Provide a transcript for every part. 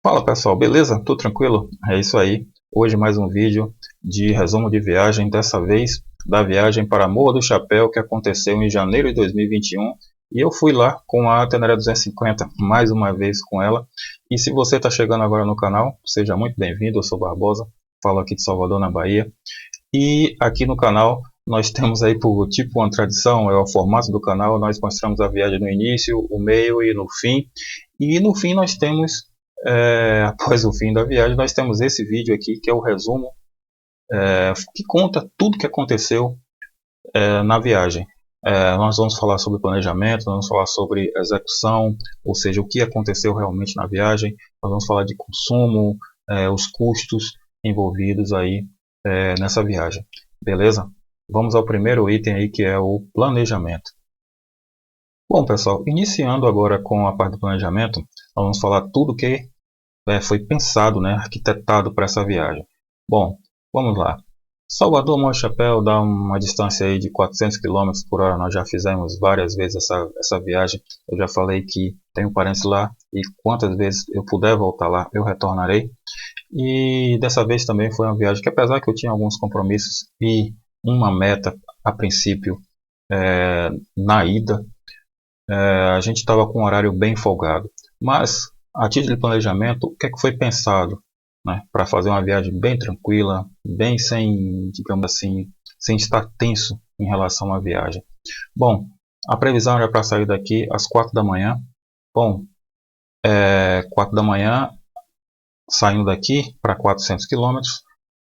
Fala pessoal, beleza? Tudo tranquilo? É isso aí. Hoje mais um vídeo de resumo de viagem, dessa vez da viagem para Morro do Chapéu que aconteceu em janeiro de 2021 e eu fui lá com a Tenere 250, mais uma vez com ela. E se você está chegando agora no canal, seja muito bem-vindo, eu sou Barbosa, falo aqui de Salvador, na Bahia. E aqui no canal nós temos aí por tipo uma tradição, é o formato do canal, nós mostramos a viagem no início, o meio e no fim. E no fim nós temos, após o fim da viagem, nós temos esse vídeo aqui que é o resumo, que conta tudo que aconteceu na viagem. Nós vamos falar sobre planejamento, vamos falar sobre execução, ou seja, o que aconteceu realmente na viagem. Nós vamos falar de consumo, os custos envolvidos aí nessa viagem. Beleza? Vamos ao primeiro item aí, que é o planejamento. Bom, pessoal, iniciando agora com a parte do planejamento, nós vamos falar tudo que foi pensado, né, arquitetado para essa viagem. Bom, vamos lá. Salvador Monte Chapéu dá uma distância aí de 400 quilômetros por hora. Nós já fizemos várias vezes essa viagem. Eu já falei que tenho parentes lá e quantas vezes eu puder voltar lá, eu retornarei. E dessa vez também foi uma viagem que, apesar que eu tinha alguns compromissos e uma meta a princípio na ida, a gente estava com um horário bem folgado. Mas, a título de planejamento, o que é que foi pensado, né, para fazer uma viagem bem tranquila, bem sem, digamos assim, sem estar tenso em relação à viagem? Bom, a previsão era para sair daqui às 4 da manhã. Bom, 4 da manhã, saindo daqui para 400 quilômetros,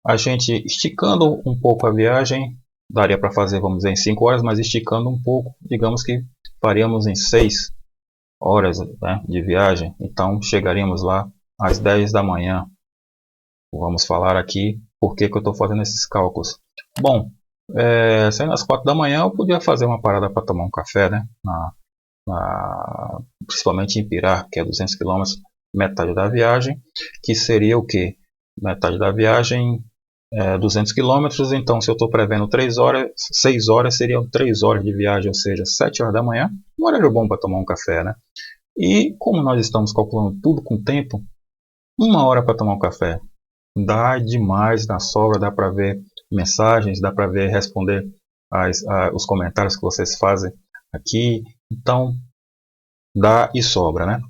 a gente esticando um pouco a viagem, daria para fazer, vamos dizer, em 5 horas, mas esticando um pouco, digamos que faríamos em 6 horas, né, de viagem. Então chegaríamos lá às 10 da manhã. Vamos falar aqui por que eu estou fazendo esses cálculos. Bom, saindo às 4 da manhã, eu podia fazer uma parada para tomar um café, né, principalmente em Pirá, que é 200 quilômetros, metade da viagem, que seria o que? Metade da viagem, 200 quilômetros. Então, se eu estou prevendo 3 horas, 6 horas seriam 3 horas de viagem, ou seja, 7 horas da manhã, um horário bom para tomar um café, né? E como nós estamos calculando tudo com tempo, 1 hora para tomar um café dá demais na sobra, dá para ver mensagens, dá para ver responder os comentários que vocês fazem aqui, então dá e sobra, né?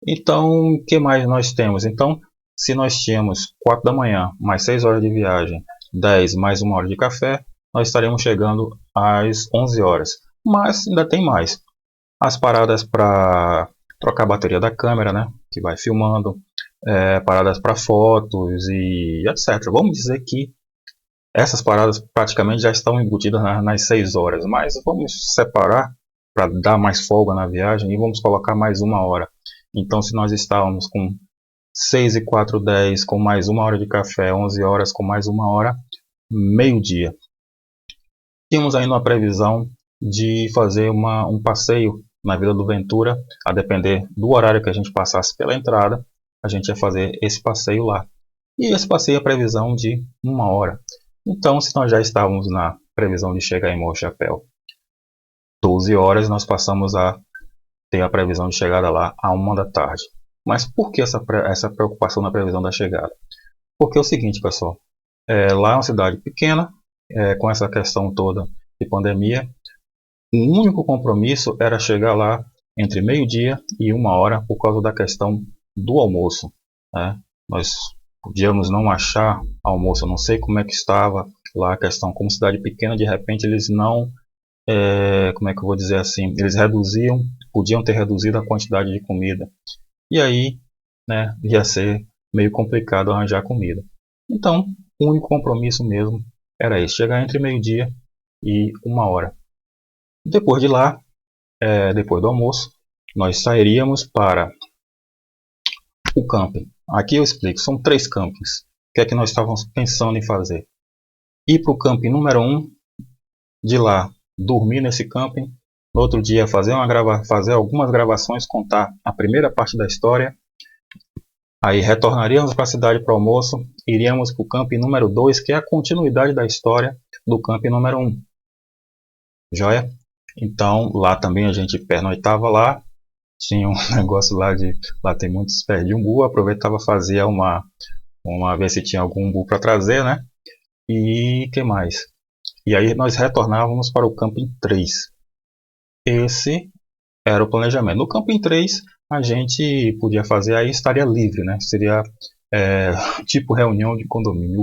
Então, o que mais nós temos? Então, se nós tínhamos 4 da manhã, mais 6 horas de viagem, 10 mais 1 hora de café, nós estaremos chegando às 11 horas. Mas ainda tem mais. As paradas para trocar a bateria da câmera, né, que vai filmando, paradas para fotos e etc. Vamos dizer que essas paradas praticamente já estão embutidas nas 6 horas, mas vamos separar para dar mais folga na viagem e vamos colocar mais 1 hora. Então, se nós estávamos com 6 e 4, 10, com mais 1 hora de café, 11 horas com mais 1 hora, meio-dia. Tínhamos ainda uma previsão de fazer um passeio na Vila do Ventura, a depender do horário que a gente passasse pela entrada, a gente ia fazer esse passeio lá. E esse passeio é a previsão de 1 hora. Então, se nós já estávamos na previsão de chegar em Morro Chapéu 12 horas, nós passamos a ter a previsão de chegada lá a 1 da tarde. Mas por que essa preocupação na previsão da chegada? Porque é o seguinte, pessoal, lá é uma cidade pequena, com essa questão toda de pandemia, o único compromisso era chegar lá entre meio-dia e 1 hora por causa da questão do almoço, né? Nós podíamos não achar almoço, eu não sei como é que estava lá a questão, como cidade pequena, de repente eles não, como é que eu vou dizer assim, eles podiam ter reduzido a quantidade de comida, e aí, né, ia ser meio complicado arranjar comida. Então, o único compromisso mesmo era esse, chegar entre meio-dia e 1 hora. Depois de lá, depois do almoço, nós sairíamos para o camping. Aqui eu explico, são 3 campings. O que é que nós estávamos pensando em fazer? Ir para o camping número 1, de lá dormir nesse camping, no outro dia fazer algumas gravações, contar a primeira parte da história, aí retornaríamos para a cidade para o almoço, iríamos para o camping número 2, que é a continuidade da história do camping número 1. Joia? Então lá também a gente pernoitava lá, tinha um negócio lá de, lá tem muitos pés de umbu, aproveitava fazia uma ver se tinha algum umbu para trazer, né? E que mais? E aí nós retornávamos para o camping 3. Esse era o planejamento. No camping 3 a gente podia fazer, aí estaria livre, né? Seria é, tipo reunião de condomínio,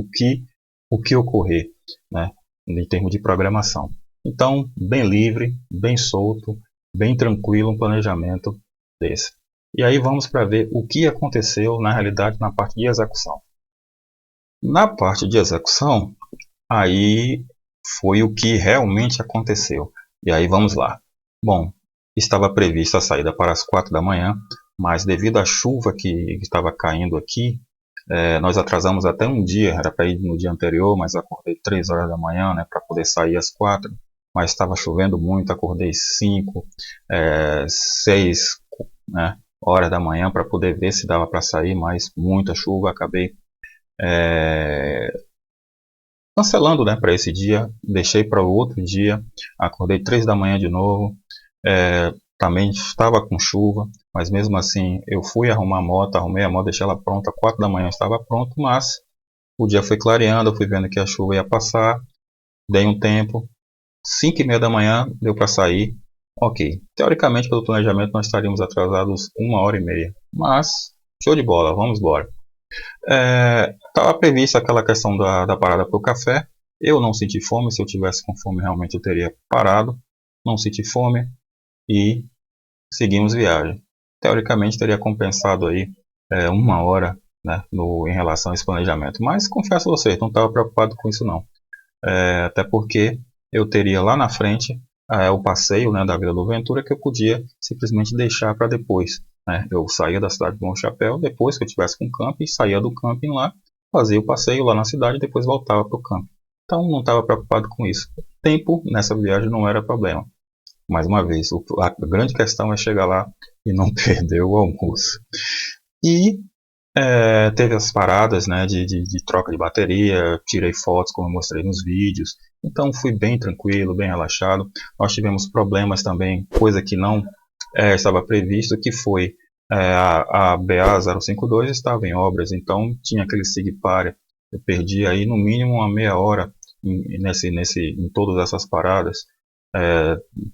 o que ocorrer, né? Em termos de programação. Então, bem livre, bem solto, bem tranquilo um planejamento desse. E aí vamos para ver o que aconteceu na realidade na parte de execução. Na parte de execução, aí foi o que realmente aconteceu. E aí vamos lá. Bom, estava prevista a saída para as 4 da manhã, mas devido à chuva que estava caindo aqui, nós atrasamos até um dia, era para ir no dia anterior, mas acordei 3 horas da manhã, né, para poder sair às 4, mas estava chovendo muito, acordei 5, 6, né, horas da manhã para poder ver se dava para sair, mas muita chuva, acabei é, cancelando, né, para esse dia, deixei para o outro dia, acordei 3 da manhã de novo, também estava com chuva, mas mesmo assim eu fui arrumar a moto, arrumei a moto, deixei ela pronta, 4 da manhã estava pronto, mas o dia foi clareando, eu fui vendo que a chuva ia passar, dei um tempo, 5 e meia da manhã deu para sair, ok. Teoricamente pelo planejamento nós estaríamos atrasados 1 hora e meia, mas show de bola, vamos embora. Estava prevista aquela questão da parada para o café. Eu não senti fome. Se eu tivesse com fome, realmente eu teria parado. Não senti fome e seguimos viagem. Teoricamente, teria compensado aí 1 hora, né, em relação a esse planejamento. Mas confesso a vocês, não estava preocupado com isso não. Até porque eu teria lá na frente o passeio, né, da Vila do Ventura que eu podia simplesmente deixar para depois, né? Eu saía da cidade de Bom Chapéu, depois que eu tivesse com o camping, saía do camping lá, fazia o passeio lá na cidade e depois voltava para o camping. Então não estava preocupado com isso. O tempo nessa viagem não era problema. Mais uma vez, a grande questão é chegar lá e não perder o almoço. E teve as paradas, né, de troca de bateria, tirei fotos como eu mostrei nos vídeos, então fui bem tranquilo, bem relaxado. Nós tivemos problemas também, coisa que não estava previsto, que foi a BA-052 estava em obras, então tinha aquele SIGPARE, eu perdi aí no mínimo uma meia hora em todas essas paradas.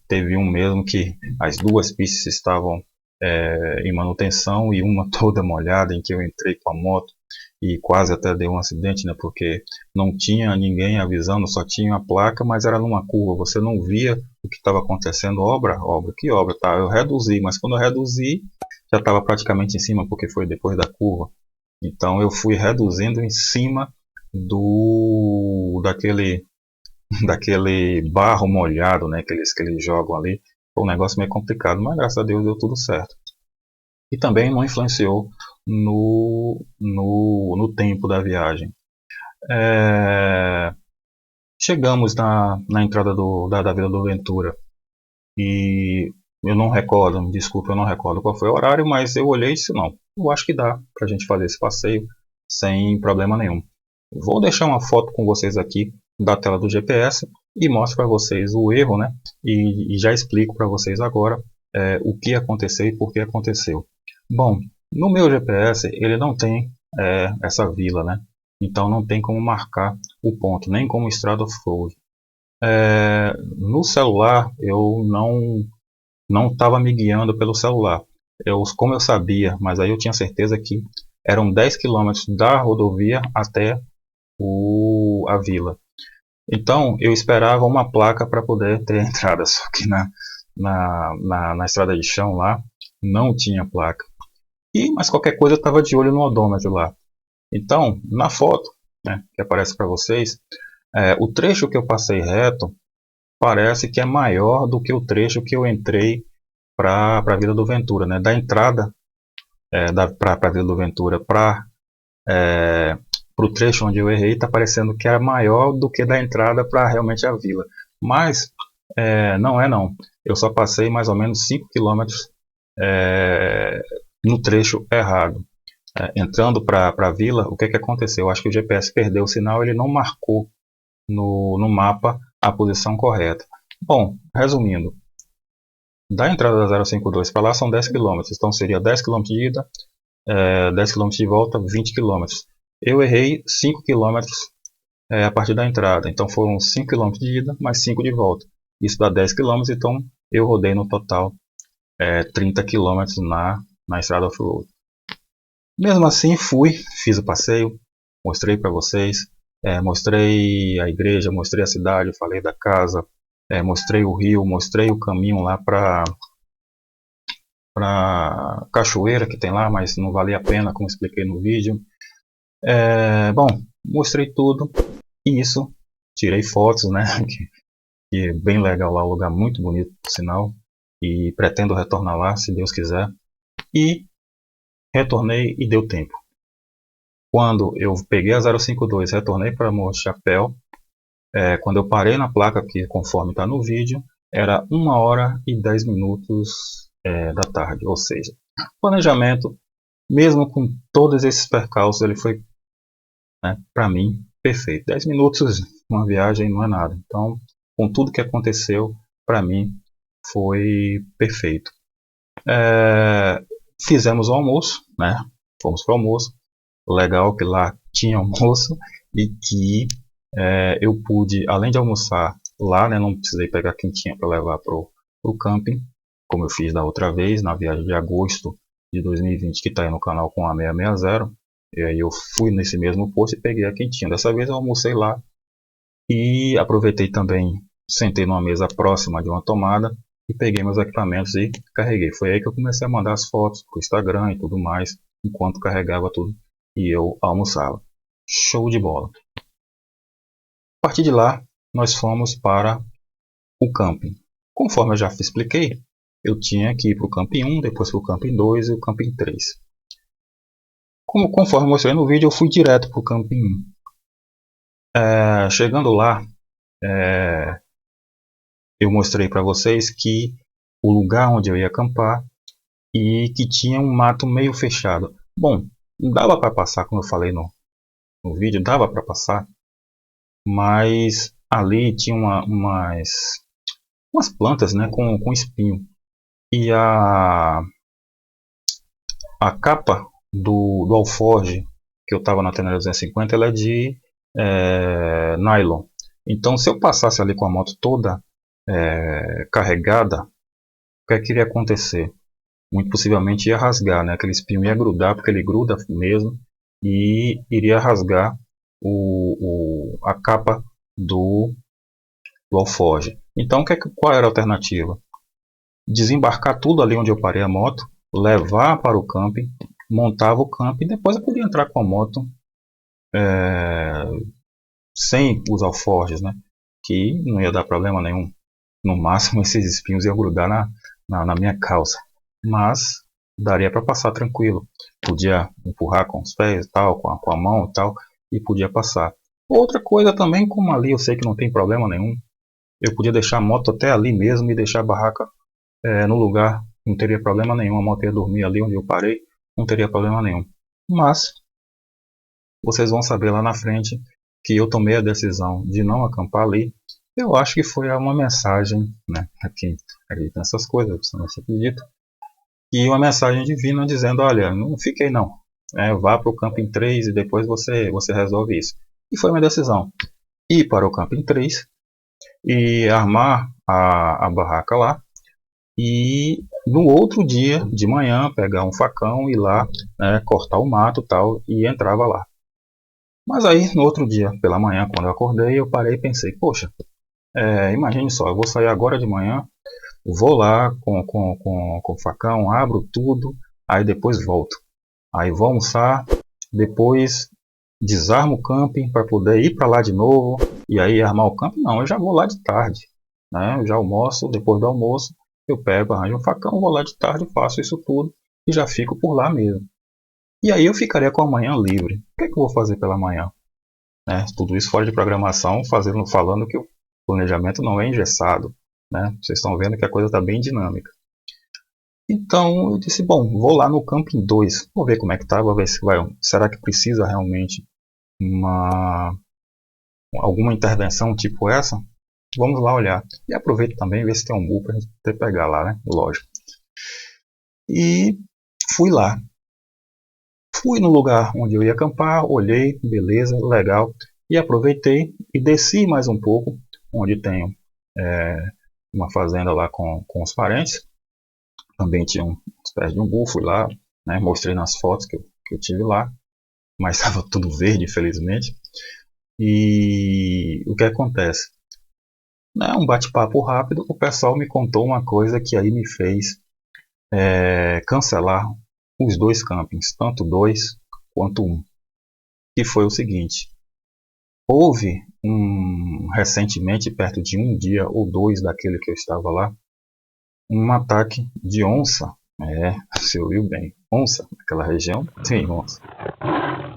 Teve um mesmo que as duas pistas estavam em manutenção e uma toda molhada, em que eu entrei com a moto e quase até dei um acidente, né, porque não tinha ninguém avisando, só tinha a placa, mas era numa curva, você não via o que estava acontecendo. Que obra, tá? Eu reduzi, mas quando eu reduzi já estava praticamente em cima, porque foi depois da curva. Então eu fui reduzindo em cima daquele daquele barro molhado, né, que eles jogam ali. Foi um negócio meio complicado, mas graças a Deus deu tudo certo. E também não influenciou no tempo da viagem. Chegamos na entrada da Vila do Ventura e eu não recordo, desculpa, eu não recordo qual foi o horário, mas eu olhei e disse, não, eu acho que dá para a gente fazer esse passeio sem problema nenhum. Vou deixar uma foto com vocês aqui da tela do GPS e mostro para vocês o erro, né? E já explico para vocês agora o que aconteceu e por que aconteceu. Bom, no meu GPS ele não tem essa vila, né? Então não tem como marcar o ponto, nem como estrada off-road. No celular eu não estava me guiando pelo celular. Como eu sabia, mas aí eu tinha certeza que eram 10 quilômetros da rodovia até a vila. Então eu esperava uma placa para poder ter entrada, só que na estrada de chão lá não tinha placa. Mas qualquer coisa eu estava de olho no odômetro lá. Então, na foto, né, que aparece para vocês, o trecho que eu passei reto parece que é maior do que o trecho que eu entrei para a Vila do Ventura, né? Da entrada para a Vila do Ventura para o trecho onde eu errei, está parecendo que é maior do que da entrada para realmente a vila. Mas não é não. Eu só passei mais ou menos 5 quilômetros no trecho errado. Entrando para a vila, o que aconteceu? Eu acho que o GPS perdeu o sinal, ele não marcou no mapa a posição correta. Bom, resumindo, Da entrada da 052 para lá são 10 quilômetros, então seria 10 km de ida, 10 km de volta, 20 quilômetros. Eu errei 5 quilômetros a partir da entrada, então foram 5 km de ida mais 5 de volta. Isso dá 10 quilômetros, então eu rodei no total 30 quilômetros na estrada off-road. Mesmo assim, fiz o passeio, mostrei para vocês, mostrei a igreja, mostrei a cidade, falei da casa, mostrei o rio, mostrei o caminho lá para cachoeira que tem lá, mas não valia a pena, como expliquei no vídeo. Bom, mostrei tudo e isso, tirei fotos, né? Que é bem legal lá, um lugar muito bonito, por sinal, e pretendo retornar lá, se Deus quiser. E retornei e deu tempo. Quando eu peguei a 052, retornei para Morro Chapéu, quando eu parei na placa, que conforme está no vídeo, era 1h10 da tarde, ou seja, planejamento, mesmo com todos esses percalços, ele foi, para mim, perfeito. 10 minutos uma viagem não é nada, então, com tudo que aconteceu, para mim, foi perfeito. Fizemos o almoço, né? Fomos para o almoço. Legal que lá tinha almoço e que eu pude, além de almoçar lá, né, não precisei pegar quentinha para levar para o camping, como eu fiz da outra vez, na viagem de agosto de 2020, que está aí no canal com a 660. E aí eu fui nesse mesmo posto e peguei a quentinha. Dessa vez eu almocei lá e aproveitei também, sentei numa mesa próxima de uma tomada e peguei meus equipamentos e carreguei. Foi aí que eu comecei a mandar as fotos para o Instagram e tudo mais, enquanto carregava tudo e eu almoçava. Show de bola! A partir de lá, nós fomos para o camping. Conforme eu já expliquei, eu tinha que ir para o camping 1, depois para o camping 2 e o camping 3. Conforme eu mostrei no vídeo, eu fui direto para o camping 1. Chegando lá, eu mostrei para vocês que o lugar onde eu ia acampar e que tinha um mato meio fechado. Bom, dava para passar, como eu falei no vídeo, dava para passar, mas ali tinha umas plantas, né, com espinho. E a capa do alforge que eu estava na Tenere 250, ela é de nylon. Então, se eu passasse ali com a moto toda carregada, o que iria acontecer? Muito possivelmente ia rasgar, né? Aquele espinho ia grudar, porque ele gruda mesmo, e iria rasgar a capa do alforge. Então, qual era a alternativa? Desembarcar tudo ali onde eu parei a moto, levar para o camping, montava o camping e depois eu podia entrar com a moto sem os alforjes, né? Que não ia dar problema nenhum. No máximo esses espinhos iam grudar na minha calça, mas daria para passar tranquilo. Podia empurrar com os pés e tal, com a mão e tal, e podia passar. Outra coisa também, como ali eu sei que não tem problema nenhum, eu podia deixar a moto até ali mesmo e deixar a barraca no lugar, não teria problema nenhum. A moto ia dormir ali onde eu parei, não teria problema nenhum. Mas vocês vão saber lá na frente que eu tomei a decisão de não acampar ali. Eu acho que foi uma mensagem, né? Aqui acredito nessas coisas, você não acredita. E uma mensagem divina dizendo: olha, não fique aí não. Vá para o camping 3 e depois você resolve isso. E foi minha decisão. Ir para o camping 3 e armar a barraca lá. E no outro dia de manhã pegar um facão e ir lá, cortar o mato e tal, e entrava lá. Mas aí no outro dia pela manhã, quando eu acordei, eu parei e pensei: poxa, imagine só, eu vou sair agora de manhã, vou lá com o facão, abro tudo, aí depois volto. Aí vou almoçar, depois desarmo o camping para poder ir para lá de novo e aí armar o camping. Não, eu já vou lá de tarde, né? Eu já almoço, depois do almoço eu pego, arranjo um facão, vou lá de tarde, faço isso tudo e já fico por lá mesmo. E aí eu ficaria com a manhã livre. O que é que eu vou fazer pela manhã? Tudo isso fora de programação, falando que o planejamento não é engessado, né? Vocês estão vendo que a coisa está bem dinâmica. Então eu disse: bom, vou lá no camping 2, vou ver como é que tá, vou ver será que precisa realmente alguma intervenção tipo essa? vamos lá olhar. E aproveito também ver se tem um umbu para a gente poder pegar lá, né? Lógico. E fui lá. Fui no lugar onde eu ia acampar, olhei, beleza, legal. E aproveitei e desci mais um pouco, onde tenho uma fazenda lá com os parentes. Também tinha uma espécie de umbu, fui lá, né? Mostrei nas fotos que eu tive lá. Mas estava tudo verde, infelizmente. E o que acontece? Né, um bate-papo rápido, o pessoal me contou uma coisa que aí me fez cancelar os dois campings, tanto dois quanto um. Que foi o seguinte: houve recentemente, perto de um dia ou dois daquele que eu estava lá, um ataque de onça. Você ouviu bem, onça, naquela região tem onça.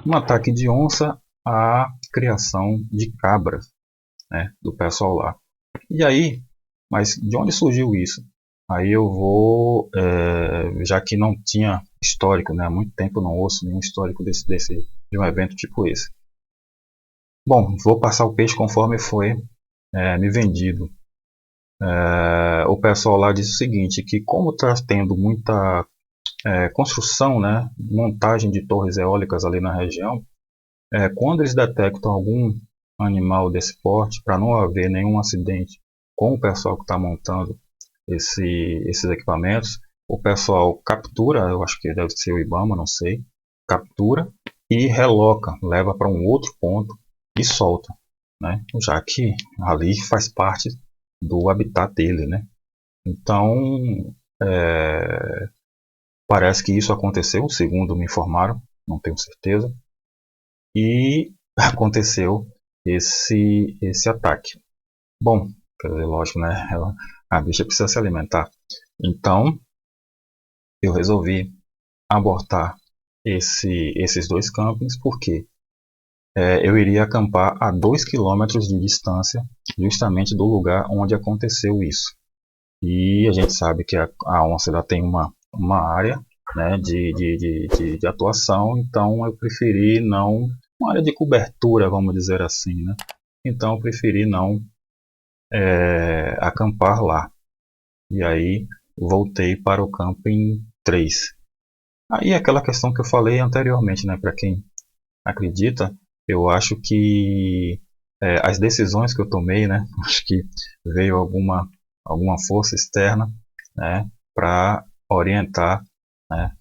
Um ataque de onça à criação de cabras, né, do pessoal lá. E aí, mas de onde surgiu isso? Aí eu vou, já que não tinha histórico, né, há muito tempo eu não ouço nenhum histórico de um evento tipo esse. Bom, vou passar o peixe conforme foi me vendido. O pessoal lá disse o seguinte, que como está tendo muita construção, né, montagem de torres eólicas ali na região, quando eles detectam algum animal desse porte, para não haver nenhum acidente com o pessoal que está montando esses equipamentos, o pessoal captura, eu acho que deve ser o IBAMA, não sei, captura e reloca, leva para um outro ponto e solta, né? Já que ali faz parte do habitat dele, né? Então, parece que isso aconteceu, segundo me informaram, não tenho certeza, e aconteceu esse ataque. Bom, quer dizer, lógico, né? A bicha precisa se alimentar. Então, eu resolvi abortar esses dois campings, porque eu iria acampar a 2 quilômetros de distância, justamente do lugar onde aconteceu isso. E a gente sabe que a onça tem uma área, né, de atuação, então eu preferi não, uma área de cobertura, vamos dizer assim, né? Então eu preferi não acampar lá. E aí voltei para o camping 3. Aí aquela questão que eu falei anteriormente, né, para quem acredita, eu acho que as decisões que eu tomei, né, acho que veio alguma força externa, né, para orientar, né,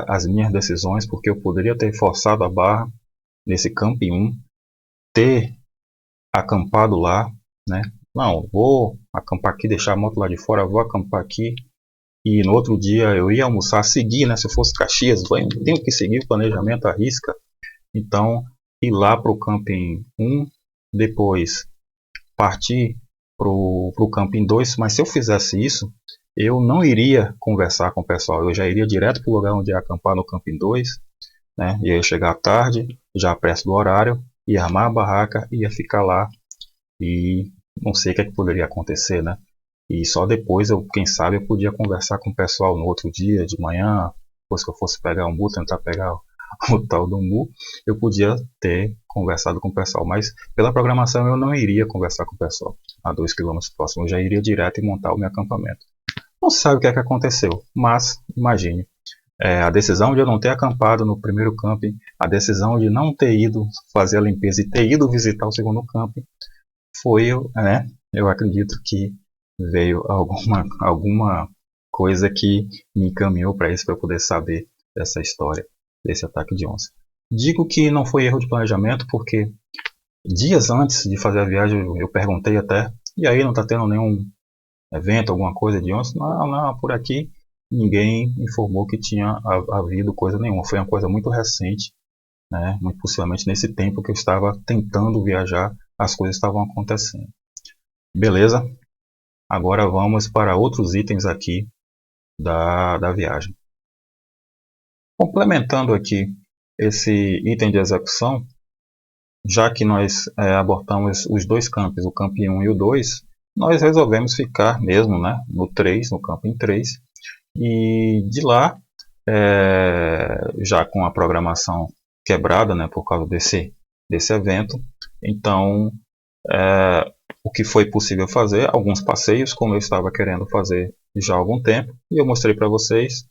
as minhas decisões, porque eu poderia ter forçado a barra nesse camping 1, ter acampado lá, né, não, vou acampar aqui, deixar a moto lá de fora, vou acampar aqui, e no outro dia eu ia almoçar, seguir, né, se eu fosse Caxias, tenho que seguir o planejamento à risca. Então, ir lá para o camping 1, depois partir para o camping 2, mas se eu fizesse isso, eu não iria conversar com o pessoal, eu já iria direto para o lugar onde ia acampar no camping 2, né? Ia chegar à tarde, já perto do horário, ia armar a barraca, ia ficar lá e não sei o que, é que poderia acontecer, né? E só depois, quem sabe, eu podia conversar com o pessoal no outro dia, de manhã, depois que eu fosse pegar o umbu, tentar pegar o tal do umbu, eu podia ter conversado com o pessoal. Mas pela programação eu não iria conversar com o pessoal a 2 quilômetros próximo, eu já iria direto e montar o meu acampamento. Não se sabe o que é que aconteceu, mas imagine. A decisão de eu não ter acampado no primeiro camping, a decisão de não ter ido fazer a limpeza e ter ido visitar o segundo camping, foi, né, eu acredito que veio alguma coisa que me encaminhou para isso, para eu poder saber dessa história, desse ataque de onça. Digo que não foi erro de planejamento, porque dias antes de fazer a viagem eu perguntei até, e aí não está tendo nenhum evento, alguma coisa de onça? Não, não, por aqui ninguém informou que tinha havido coisa nenhuma. Foi uma coisa muito recente, né? Muito possivelmente nesse tempo que eu estava tentando viajar, as coisas estavam acontecendo. Beleza? Agora vamos para outros itens aqui da viagem. Complementando aqui esse item de execução, já que nós abortamos os dois campos, o camping 1 e o 2, nós resolvemos ficar mesmo, né, no 3, no camping 3, e de lá, já com a programação quebrada, né, por causa desse evento, então o que foi possível fazer, alguns passeios, como eu estava querendo fazer já há algum tempo, e eu mostrei para vocês,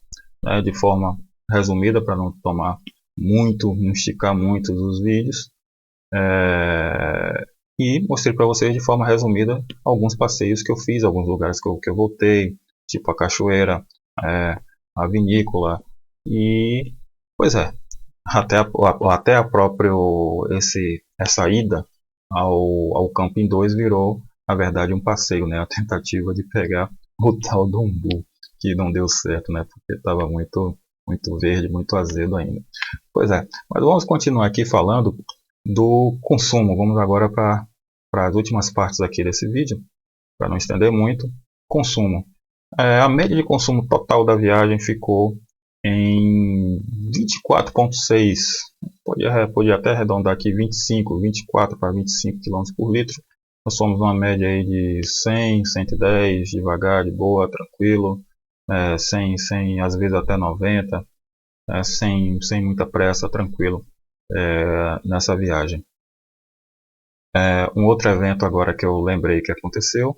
né, de forma resumida, para não tomar muito, não esticar muito os vídeos, e mostrei para vocês de forma resumida alguns passeios que eu fiz, alguns lugares que eu voltei, tipo a cachoeira, a vinícola, e pois é, até a próprio essa ida ao Camping 2 virou, na verdade, um passeio, né? A tentativa de pegar o tal do umbu, que não deu certo, né? Porque estava muito verde, muito azedo ainda. Pois é, mas vamos continuar aqui falando do consumo. Vamos agora para as últimas partes aqui desse vídeo, para não estender muito. Consumo. A média de consumo total da viagem ficou em 24,6, pode até arredondar aqui 24 para 25 km por litro. Nós somos uma média aí de 100, 110, devagar, de boa, tranquilo, 100 às vezes até 90, sem muita pressa, tranquilo, nessa viagem. Um outro evento agora que eu lembrei que aconteceu,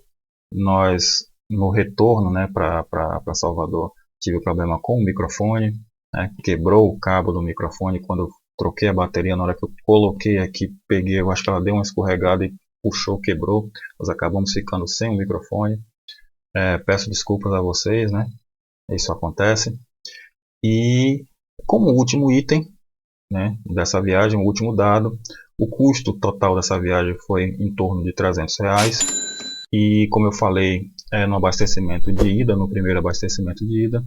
nós no retorno, né, para Salvador, tive problema com o microfone, né, quebrou o cabo do microfone quando eu troquei a bateria. Na hora que eu coloquei aqui, peguei, eu acho que ela deu uma escorregada e puxou, quebrou. Nós acabamos ficando sem o microfone. Peço desculpas a vocês, né, isso acontece. E como último item, né, dessa viagem, o último dado, o custo total dessa viagem foi em torno de R$300. E como eu falei, no abastecimento de ida, no primeiro abastecimento de ida,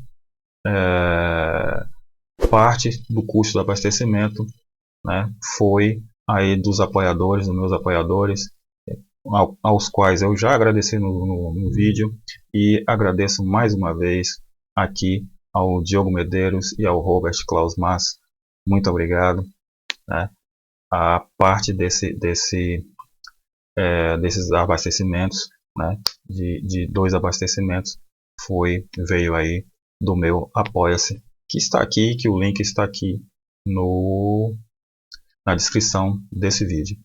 parte do custo do abastecimento, né, foi aí dos apoiadores, dos meus apoiadores, aos quais eu já agradeci no vídeo, e agradeço mais uma vez aqui ao Diogo Medeiros e ao Robert Klaus Maas. Muito obrigado, né? A parte desses abastecimentos, né, de 2 abastecimentos, veio aí do meu Apoia-se, que está aqui, que o link está aqui na descrição desse vídeo.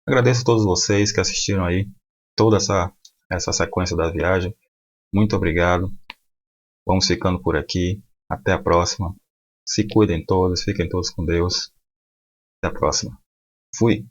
Agradeço a todos vocês que assistiram aí toda essa sequência da viagem. Muito obrigado. Vamos ficando por aqui. Até a próxima. Se cuidem todos, fiquem todos com Deus. Até a próxima. Fui!